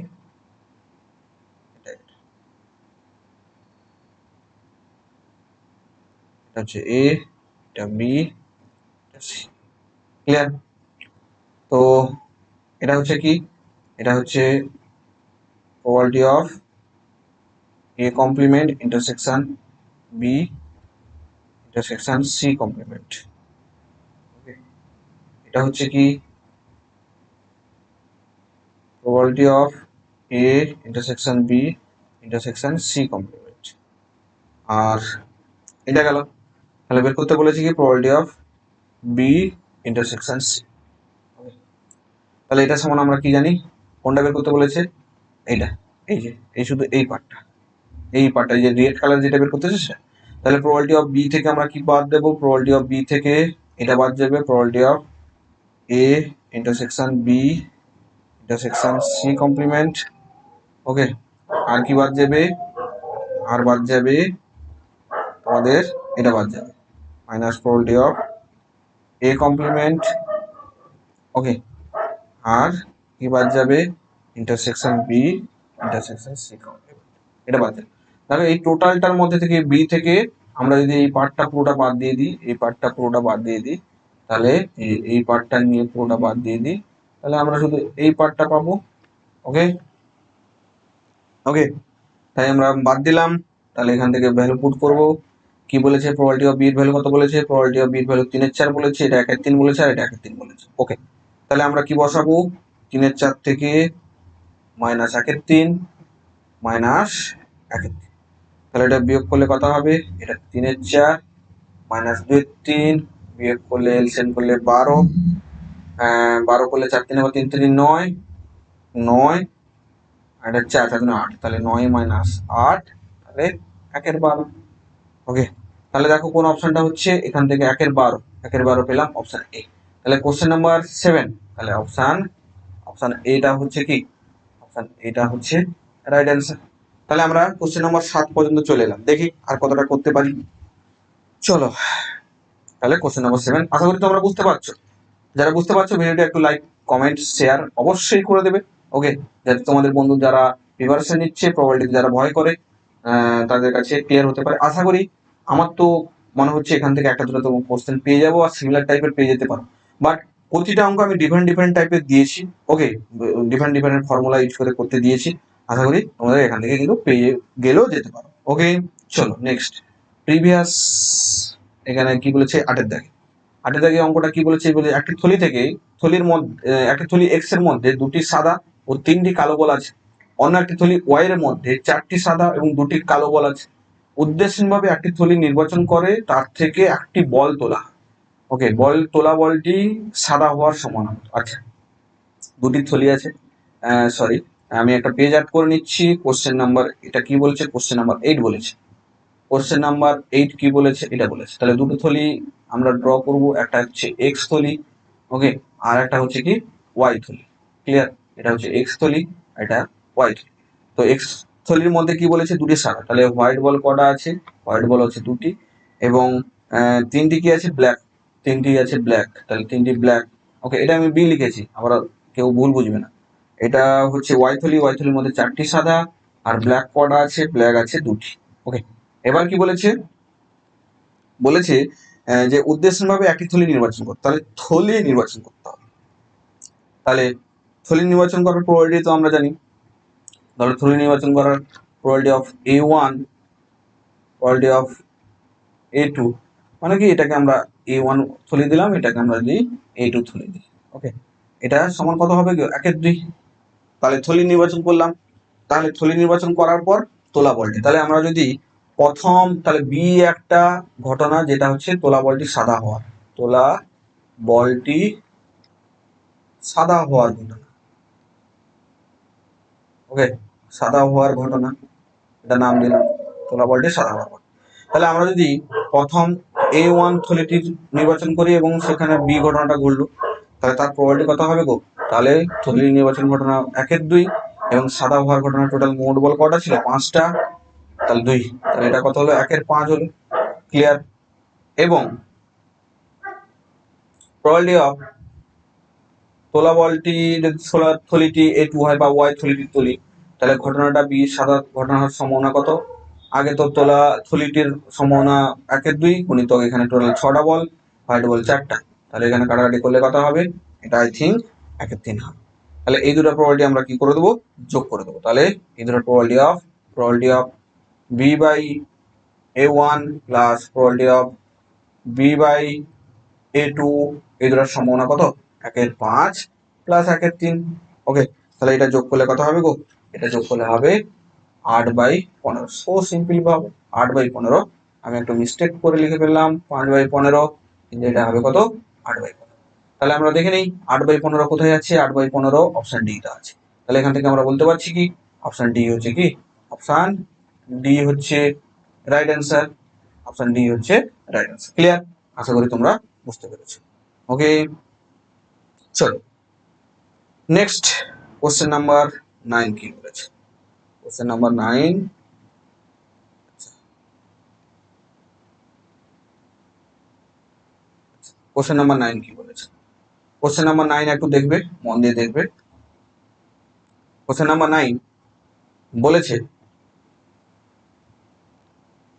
এটা হচ্ছে এ, এটা বি, এটা সি। ক্লিয়ার? তো এটা হচ্ছে কি, এটা হচ্ছে probability of A complement intersection B intersection C complement. Okay, এটা হচ্ছে কি probability of A intersection B intersection C complement. আর এটা গেল। তাহলে বের করতে বলেছি কি probability of B intersection C. তাহলে এটা সমান আমরা কি জানি, কোনটা বের করতে বলেছে? এইটা, এই যে এই শুধু এই পার্টটা যে রেড কালার যেটা বের করতেছে সেটা। তাহলে প্রবাবিলিটি অফ বি থেকে আমরা কি বাদ দেবো? প্রবাবিলিটি অফ বি থেকে এটা বাদ যাবে, probability of A intersection B intersection C complement. Okay, আর কি বাদ যাবে? আর বাদ যাবে তোমাদের এটা বাদ যাবে, minus probability of A complement. Okay, আর কি বাদ যাবে? Intersection B intersection C complement, এটা বাদ যাবে। তাহলে এই টোটালটার মধ্যে থেকে বি থেকে আমরা যদি এই পার্টটা পুরোটা বাদ দিয়ে দিই, এই পার্টটা পুরোটা বাদ দিয়ে দিই, তাহলে এই পার্টটা নিয়ে পুরোটা বাদ দিয়ে দিই, তাহলে আমরা শুধু এই পার্টটা পাবো। ওকে, ওকে, তাই আমরা বাদ দিলাম। তাহলে এখান থেকে ভ্যালু পুট করব। কি বলেছে? প্রবাবিলিটি অফ বি এর ভ্যালু কত বলেছে? প্রবাবিলিটি অফ বি এর ভ্যালু 3/4 বলেছে, এটা 1/3 বলেছে, আর এটা 1/3 বলেছে। ওকে, তাহলে আমরা কি বসাবো? 3/4 থেকে মাইনাস 1/3 মাইনাস 1/3, তাহলে এটা বিয়োগ করলে কত হবে? এটা 3/4 মাইনাস 2/3 বিয়োগ করলে এলসিএম করলে 12, 12 করলে 4 3 3 3 9, 9 আর এটা 4 4 8, তাহলে 9 মাইনাস 8 তাহলে 1/12। ওকে, তাহলে দেখো কোন অপশনটা হচ্ছে এখান থেকে 1/12 পেলাম অপশন এ। তাহলে কোশ্চেন নাম্বার 7, তাহলে অপশন এটা হচ্ছে কি, অপশন এটা হচ্ছে রাইট অ্যান্সার। তাহলে আমরা কোশ্চেন নাম্বার 7 পর্যন্ত চলে এলাম, দেখি আর কতটা করতে পারি। চলো, তাহলে কোশ্চেন নাম্বার 7 আশা করি তোমরা বুঝতে পারছো। যারা বুঝতে পারছো ভিডিওটি একটু লাইক কমেন্ট শেয়ার অবশ্যই করে দেবে। ওকে, যাতে তোমাদের বন্ধু যারা প্রিপারেশন নিচ্ছে প্রবাবিলিটি যারা ভয় করে তাদের কাছে ক্লিয়ার হতে পারে। আশা করি, আমার তো মনে হচ্ছে এখান থেকে একটা দুটো তোমার কোশ্চেন পেয়ে যাবো আর সিমিলার টাইপের পেয়ে যেতে পারো। বাট প্রতিটা অঙ্ক আমি ডিফারেন্ট টাইপের দিয়েছি। ওকে, ডিফারেন্ট ফর্মুলা ইউজ করে করতে দিয়েছি। আশা করি তোমাদের এখান থেকে কিন্তু পেয়ে গেলেও যেতে পারো। ওকে, চলো নেক্সট প্রিভিয়াস। এখানে কি বলেছে? 8 দাগে অঙ্কটা কি বলেছে? বলে একটি থলি থেকে থলির মধ্যে একটি থলি এক্স এর মধ্যে 2টি সাদা ও 3টি কালো বল আছে। অন্য একটি থলি ওয়াই এর মধ্যে 4টি সাদা এবং 2টি কালো বল আছে। উদ্দেশ্যহীনভাবে একটি থলি নির্বাচন করে তার থেকে একটি বল তোলা। ওকে, বলটি সাদা হওয়ার সমান। আচ্ছা, 2টি থলি আছে, সরি আমি একটা পেজ অ্যাড করে নিচ্ছি। কোশ্চেন নাম্বার এটা কি বলেছে? কোশ্চেন নাম্বার 8 বলেছে। কোশ্চেন নাম্বার 8 কি বলেছে? এটা বলেছে। তাহলে দুটো থলি আমরা ড্র করব, একটা হচ্ছে এক্স থলি, ওকে, আর একটা হচ্ছে কি ওয়াই থলি। ক্লিয়ার? এটা হচ্ছে এক্স থলি, এটা ওয়াই থলি। তো এক্স থলির মধ্যে কি বলেছে? 2টি সাদা, তাহলে হোয়াইট বল কটা আছে? হোয়াইট বল হচ্ছে 2টি, এবং 3টি কি আছে? ব্ল্যাক, 3টি আছে ব্ল্যাক, তাহলে 3টি ব্ল্যাক। ওকে, এটা আমি বি লিখেছি, আবার কেউ ভুল বুঝবে না। এটা হচ্ছে ওয়াই থলির মধ্যে 4টি সাদা, আর ব্ল্যাক কটা আছে? ব্ল্যাক আছে 2টি। ওকে, এবার কি বলেছে? বলেছে যে উদ্দেশ্যভাবে একটি থলি নির্বাচন করতে, তাহলে থলি নির্বাচন করতে হবে। তাহলে থলি নির্বাচন করার প্রবাবিলিটি তো আমরা জানি। তাহলে থলি নির্বাচন করার probability of A1, probability of A2, মানে কি এটাকে আমরা A1 থলি দিলাম, এটাকে আমরা যদি A2 থলি দিই, ওকে, এটা সমান কত হবে? 1/2। তাহলে থলি নির্বাচন করলাম। তাহলে থলি নির্বাচন করার পর তোলা বলটি, তাহলে আমরা যদি প্রথম, তাহলে বি একটা ঘটনা যেটা হচ্ছে তোলা বলটি সাদা হওয়ার, তোলা বলটি সাদা হওয়ার ঘটনা, ওকে, সাদা হওয়ার ঘটনা, এটা নাম দিলাম তোলা বলটি সাদা হওয়ার ঘটনা। তাহলে আমরা যদি প্রথম A1 থলিটি নির্বাচন করি এবং সেখানে বি ঘটনাটা ঘটলো, তাহলে তার প্রবাবিলিটি কত হবে গো? তাহলে থলি নির্বাচন ঘটনা 1/2 এবং সাদা হওয়ার ঘটনা টোটাল মোট বল কটা ছিল? 5টা, তাহলে 2, তাহলে এটা কত হলো? 1/5 হলো। ক্লিয়ার? এবং প্রবাবিলিটি অফ তোলা বলটি যদি থলিটি A2 হয় বা ওয়াই থলিটি তুলি, তাহলে ঘটনাটা বি সাদা ঘটনা হওয়ার সম্ভাবনা কত? আগে তো তোলা থলিটির সম্ভাবনা 1/2 গুণিতক এখানে টোটাল 6টা বল, হোয়াইট বল 4টা, তাহলে এখানে কাটাকাটি করলে কত হবে? এটা আই থিঙ্ক 1/3 হবে। তাহলে এই দুটো প্রবাবিলিটি আমরা কি করে দেবো? যোগ করে দেবো। তাহলে এই দুটো probability of B by A1 plus probability of B by A2, এই দুটোর সম্ভাবনা কত? 1/5 প্লাস 1/3। ওকে, তাহলে এটা যোগ করলে কত হবে গো? এটা যোগ করলে হবে 8/15। সো সিম্পল ভাবে 8/15, আমি একটু মিস্টেক করে লিখে ফেললাম 5/15, কিন্তু এটা হবে কত? 8/15। তাহলে আমরা দেখে নেই 8/15 কোথায় আছে? 8/15 অপশন ডি তে আছে। তাহলে এখান থেকে আমরা বলতে পারছি কি অপশন ডি হচ্ছে কি? অপশন ডি হচ্ছে রাইট অ্যান্সার। অপশন ডি হচ্ছে রাইট অ্যান্সার। ক্লিয়ার? আশা করি তোমরা বুঝতে পেরেছো। ওকে, চলো নেক্সট কোশ্চেন নাম্বার 9 কি বলেছে? কোশ্চেন নাম্বার 9, কোশ্চেন নাম্বার 9 কি বলেছে? কোশ্চেন নাম্বার 9 একটু দেখবে, মন দিয়ে দেখবে। কোশ্চেন নাম্বার 9 বলেছে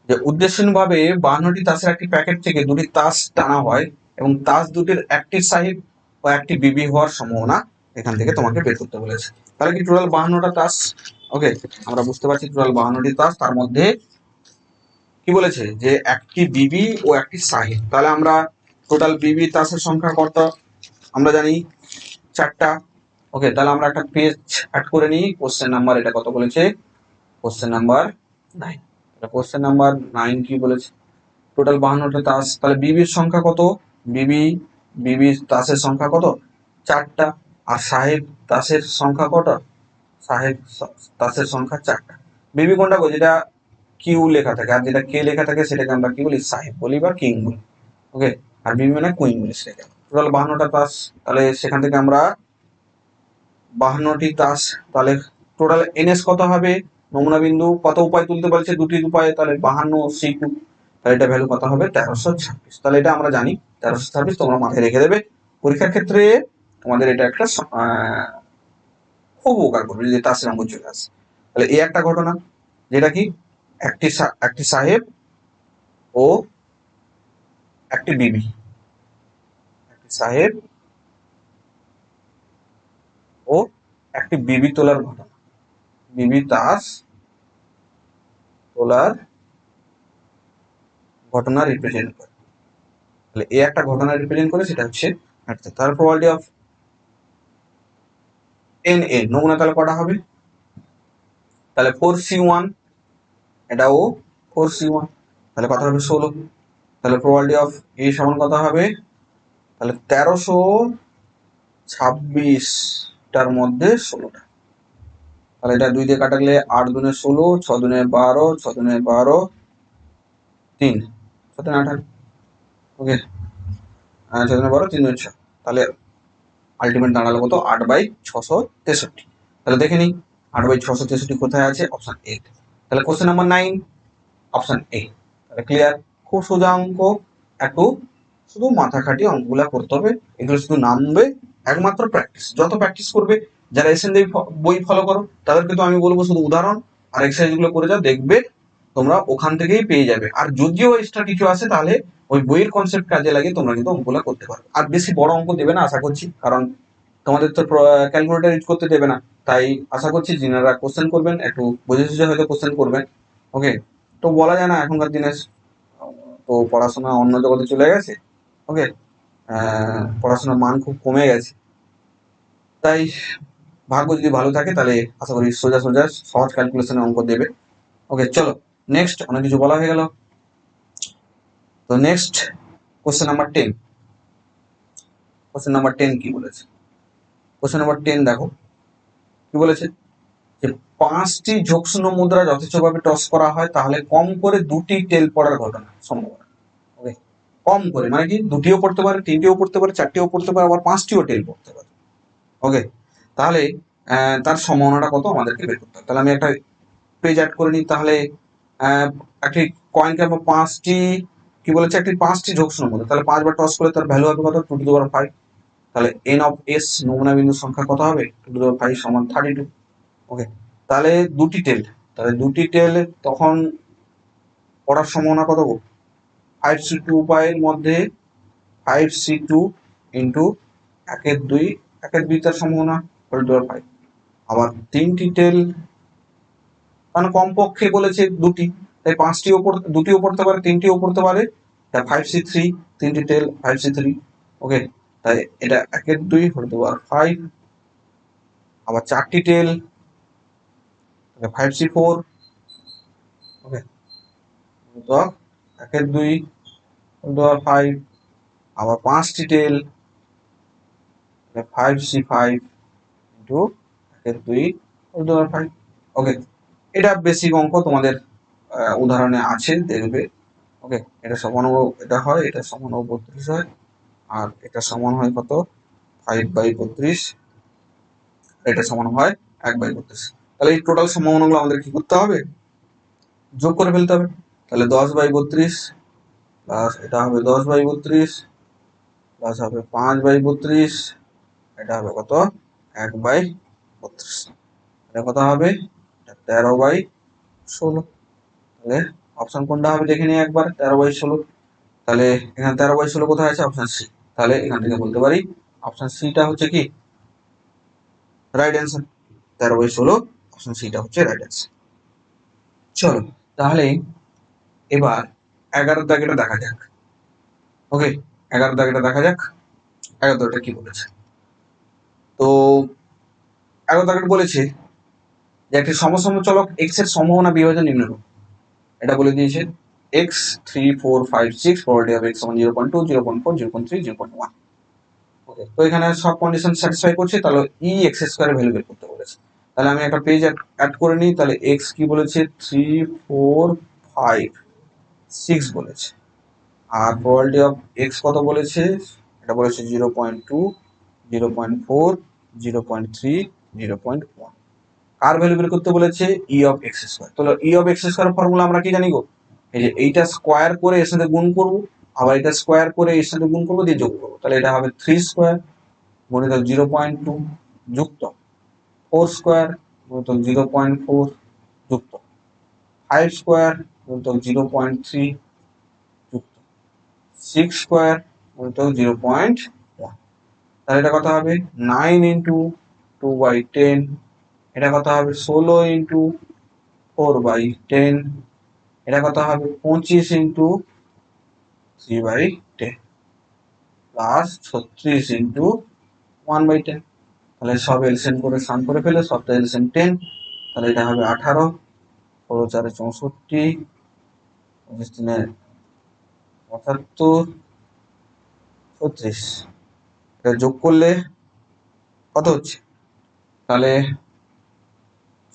যে উদ্দেশ্যভাবে 52টি তাসের একটি প্যাকেট থেকে 2টি তাস টানা হয় এবং তাস দুটির একটি সাহিব ও একটি বিবি হওয়ার সম্ভাবনা এখান থেকে তোমাকে বের করতে বলেছে। তাহলে কি টোটাল 52টা তাস? ওকে, আমরা বুঝতে পারছি টোটাল 52টি তাস, তার মধ্যে কি বলেছে যে একটি বিবি ও একটি সাহিব। তাহলে আমরা টোটাল বিবি তাসের সংখ্যা কত? আমরা জানি 4টা। ওকে, তাহলে আমরা একটা পেজ অ্যাড করে নিই। কোশ্চেন নাম্বার এটা কত বলেছে? Question number 9। কোশ্চেন নাম্বার 9 কি বলেছে? টোটাল 52টা তাস, তাহলে বিবির সংখ্যা কত? বিবি তাসের সংখ্যা কত? 4টা। আর সাহেব তাসের সংখ্যা কত? সাহেব তাসের সংখ্যা 4টা। বিবি কোনটা গো? যেটা কিউ লেখা থাকে, আর যেটা কে লেখা থাকে সেটাকে আমরা কি বলি? সাহেব বলি বা কিং বলি। ওকে, আর বিবি মানে কুইন বলি সেটাকে। টোটাল 52টা তাস, তাহলে সেখান থেকে আমরা 52টি তাস, তাহলে টোটাল এনএস কত হবে? নমুনা বিন্দু কত উপায় তুলতে বলছে? 2টি উপায়, তাহলে 52 C2, তাহলে এটা ভ্যালু কত হবে? 1326। তাহলে এটা আমরা জানি 1326, তোমরা মাথায় রেখে দেবে। পরীক্ষার ক্ষেত্রে তোমাদের এটা একটা খুব উপকার করবে যদি তাসের অঙ্ক চলে আসে। তাহলে এই একটা ঘটনা, যেটা কি একটি সাহেব ও একটি বিবি, একটি সাহেব ও একটি বিবি তোলার ঘটনা, বিবি তাস তোলার ঘটনা রিপ্রেজেন্ট করে। তাহলে এই একটা ঘটনা রিপ্রেজেন্ট করে, সেটা হচ্ছে তার প্রবাবিলিটি অফ এন এ নমুনা তাহলে কটা হবে? তাহলে 4C1, এটাও 4C1, তাহলে কত হবে? 16। তাহলে প্রবাবিলিটি অফ এ সমান কত হবে? তাহলে 1326টার মধ্যে 16টা। তাহলে এটা 2 দিয়ে কাটালে 8 দুনে 16, 6 দুনে 12, 6 দুনে 12, 3, 6 দুনে 18। ওকে, 6 দুনে 12, 3 দুনে 6, তাহলে আলটিমেট দাঁড়ালো কত? 8/663। তাহলে দেখে নিই 8/663 কোথায় আছে? Option A. তাহলে কোশ্চেন নাম্বার 9 অপশন এ। তাহলে ক্লিয়ার? খুব সোজা অঙ্ক, একটু শুধু মাথা খাটিয়ে অঙ্কগুলা করতে হবে। এগুলো শুধু নামবে, একমাত্র প্র্যাকটিস। যত প্র্যাকটিস করবে, যারা এসএনডি বই ফলো করো তাদেরকে তো আমি বলবো শুধু উদাহরণ আর এক্সারসাইজ গুলো করে যাও, দেখবে তোমরা ওখান থেকেই পেয়ে যাবে। আর যদিও এক্সট্রা কিছু আসে তাহলে ওই বইয়ের কনসেপ্ট কাজে লাগে তোমরা কিন্তু অঙ্কগুলো করতে পারবে। আর বেশি বড় অঙ্ক দেবে না আশা করছি, কারণ তোমাদের তো ক্যালকুলেটর ইউজ করতে দেবে না, তাই আশা করছি যিনারা কোশ্চেন করবেন একটু বুঝে সুঝে হয়তো কোশ্চেন করবেন। ওকে, তো বলা যায় না এখনকার দিনে তো পড়াশোনা অন্য জগতে চলে গেছে। ওকে, পড়াশোনার মান খুব কমে গেছে, তাই ভাগ্য যদি ভালো থাকে তাহলে আশা করি সোজা সোজা সহজ ক্যালকুলেশনের অঙ্ক দেবে। ওকে চলো, নেক্সট অনেক কিছু বলা হয়ে গেল। তো next question number 10। Question number 10 কি বলেছে? কোশ্চেন নাম্বার 10 দেখো কি বলেছে, যে 5টি ঝোঁকশূন্য মুদ্রা যথেচ্ছভাবে টস করা হয় তাহলে কম করে 2টি টেল পড়ার ঘটনা সম্ভাবনা। ওকে, কম করে মানে কি, 2টিও পড়তে পারে, 3টিও পড়তে পারে, 4টিও পড়তে পারে, আবার 5টিও টেল পড়তে পারে। ওকে, তাহলে তার সম্ভাবনাটা কত আমাদেরকে বের করতে হবে। তাহলে আমি একটা পেজ অ্যাড করে নিই। তাহলে একটি কয়েনকে আমরা 5টি কি বলেছে, একটি 5টি ঝোঁকশূন্য মুদ্রা, তাহলে 5 বার টস করে তার ভ্যালু হবে কত, 2^5। তাহলে এন অফ এস নমুনা বিন্দুর সংখ্যা কত হবে, 2^5 সমান 32। ওকে, তাহলে 2টি টেল, তাহলে 2টি টেল তখন পড়ার সম্ভাবনা কত, 5c2 উপায়ের মধ্যে 5c2 ইন্টু 1/2, 1/2 তার সম্ভাবনা 5। আবার 3টি টেল, মানে কমপক্ষে বলেছে 2টি, তাই 2টিও পড়তে পারে, 3টিও পড়তে পারে, তাই 5c3, 3টি টেল 5c3। ওকে, তাই এটা 1/2 5। আবার 4টি টেল 5c4। ওকে, তো 1/2 5। আবার 5টি টেল 5c5 ইন্টু 1/2 5। ওকে, এটা বেসিক অঙ্ক তোমাদের উদাহরণে আছে, দেখবে। ওকে, এটা সমান এটা হয়, এটা সমান 32 হয়, আর এটা সমান হয় কত, 5/32, এটা সমান হয় 1/32। তাহলে এই টোটাল সম্ভাবনাগুলো আমাদের কি করতে হবে, যোগ করে ফেলতে হবে। তাহলে 10/32 প্লাস এটা হবে 10/32 প্লাস হবে 5/32, এটা হবে কত, 1/32। এটা কত হবে, 13/16। তাহলে অপশন কোনটা হবে দেখে নিই একবার, 13/16। তাহলে এখানে 13/16 কোথায় আছে, অপশন সি। তাহলে এখান থেকে বলতে পারি অপশন সিটা হচ্ছে কি রাইট অ্যান্সার। 13/16 অপশন সিটা হচ্ছে রাইট অ্যান্সার। চলো, তাহলে এবার 11 দাগেটা দেখা যাক। ওকে, 11 দাগেটা দেখা যাক, 11 দাগটা কি বলেছে। তো 11 দাগেটা বলেছে যে একটি সমসংখ্যক x এর সম্ভাবনা বিভাজন নিম্নরূপ। এটা বলে দিয়েছে x 3 4 5 6 probability of x সমান 0.2 0.4 0.3 0.1। ওকে, তো এখানে সব কন্ডিশন স্যাটিসফাই করছে, তাহলে ই এক্স স্কোয়ার ভ্যালু বের করতে বলেছে। তাহলে আমি একটা পেজ অ্যাড করে নিই। তাহলে x কি বলেছে, 3 4 5 6 বলেছে, আর প্রবাবিলিটি অফ x কত বলেছে, এটা বলেছে 0.2 0.4 0.3 0.1। কার ভ্যালু বের করতে বলেছে, ই অফ এক্স স্কোয়ার। তাহলে E of X square formula আমরা কি জানি গো, এই যে এইটা স্কোয়ার করে এর সাথে গুণ করবো, আবার এটা স্কোয়ার করে এর সাথে গুণ করবো, দিয়ে যোগ করবো। তাহলে এটা হবে 3 স্কোয়ার গুণিত 0.2 যুক্ত 4 স্কোয়ার গুণিত 0.4 যুক্ত 5 স্কোয়ার গুণিত 0.3 যুক্ত 6 স্কোয়ার গুণিত 0.1। তাহলে এটা কত হবে, 9 ইন্টু 2/10। এটা কত হবে, 16 ইন্টু 4/10। এটা কত হবে, 25 ইন্টু 3/10 প্লাস 36 ইন্টু 1/10। তাহলে সব এলসিএম করে সাম করে ফেলে, সবটা এলসিএম 10। তাহলে এটা হবে 18, 16 4 64, 25 3 75, 36। এটা যোগ করলে কত হচ্ছে, তাহলে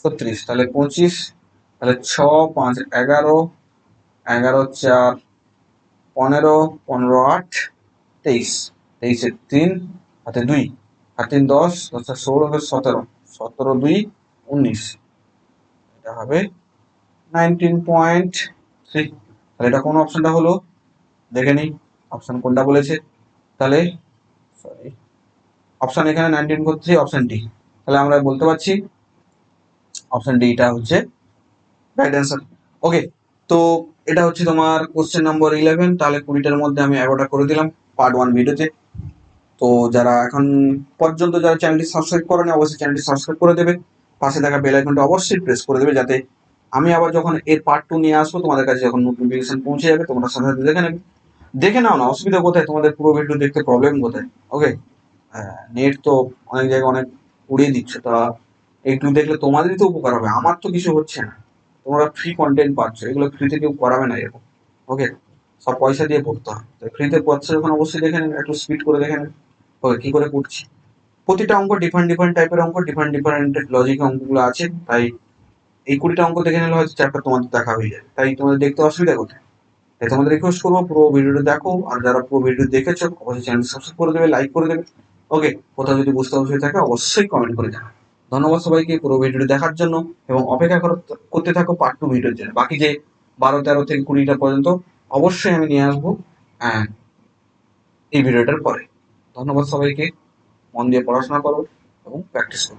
36, তাহলে 25, তাহলে 6 5 11, 11 4 15, 15 8 23, 23 3 হাতে 2, আর 3 10, 10 16 17, 17 2 19। এটা হবে 19.3। তাহলে এটা কোন অপশনটা হলো দেখে নিই, অপশন কোনটা বলেছে। তাহলে সরি, অপশন এখানে 19.3 অপশন ডি। তাহলে আমরা বলতে পারছি অপশন ডি এটা হচ্ছে রাইট অ্যান্সার। ওকে, তো এটা হচ্ছে তোমার কোশ্চেন নম্বর 11। তাহলে 20টার মধ্যে আমি 11টা করে দিলাম পার্ট 1 ভিডিওতে। তো যারা এখন পর্যন্ত যারা চ্যানেলটি সাবস্ক্রাইব করেনি অবশ্যই চ্যানেলটি সাবস্ক্রাইব করে দেবে, পাশে থাকা বেল আইকনটা অবশ্যই প্রেস করে দেবে, যাতে আমি আবার যখন এর পার্ট 2 নিয়ে আসবো তোমাদের কাছে যখন নোটিফিকেশন পৌঁছে যাবে তোমরা সাথে সাথে দেখে নেবে। দেখে নাও না, অসুবিধা কোথায়, তোমাদের পুরো ভিডিও দেখতে প্রবলেম কোথায়? ওকে, নেট তো অনেক জায়গায় অনেক উড়িয়ে দিচ্ছে, তা একটু দেখলে তোমাদেরই তো উপকার হবে, আমার তো কিছু হচ্ছে না। তোমরা ফ্রি কন্টেন্ট পাচ্ছ, এগুলো ফ্রিতে কেউ করাবে না এরকম। ওকে, সব পয়সা দিয়ে পড়তে হয়, তো ফ্রিতে পাচ্ছ যখন অবশ্যই দেখে নেবে, একটু স্পিড করে দেখে নেবে। ওকে, কি করে করছি, প্রতিটা অঙ্ক ডিফারেন্ট ডিফারেন্ট টাইপের অঙ্ক, ডিফারেন্ট ডিফারেন্ট লজিক অঙ্কগুলো আছে, তাই এই 20টা অঙ্ক দেখে নিলে হয়তো চ্যাপ্টার তোমাদের দেখা হয়ে যাবে, তাই তোমাদের দেখতে অসুবিধা কোথায়? তাই তোমাদের রিকোয়েস্ট করবো পুরো ভিডিওটা দেখো, আর যারা পুরো ভিডিও দেখেছো অবশ্যই চ্যানেল সাবস্ক্রাইব করে দেবে, লাইক করে দেবে। ওকে, কোথাও যদি বুঝতে অসুবিধা থাকে অবশ্যই কমেন্ট করে জানাবে। ধন্যবাদ সবাইকে পুরো ভিডিওটি দেখার জন্য, এবং অপেক্ষা করতে থাকো পার্ট 2 ভিডিওর জন্য। বাকি যে 12, 13 থেকে 20টা পর্যন্ত অবশ্যই আমি নিয়ে আসবো এই ভিডিওটার পরে। ধন্যবাদ সবাইকে, মন দিয়ে পড়াশোনা করো এবং প্র্যাকটিস করো।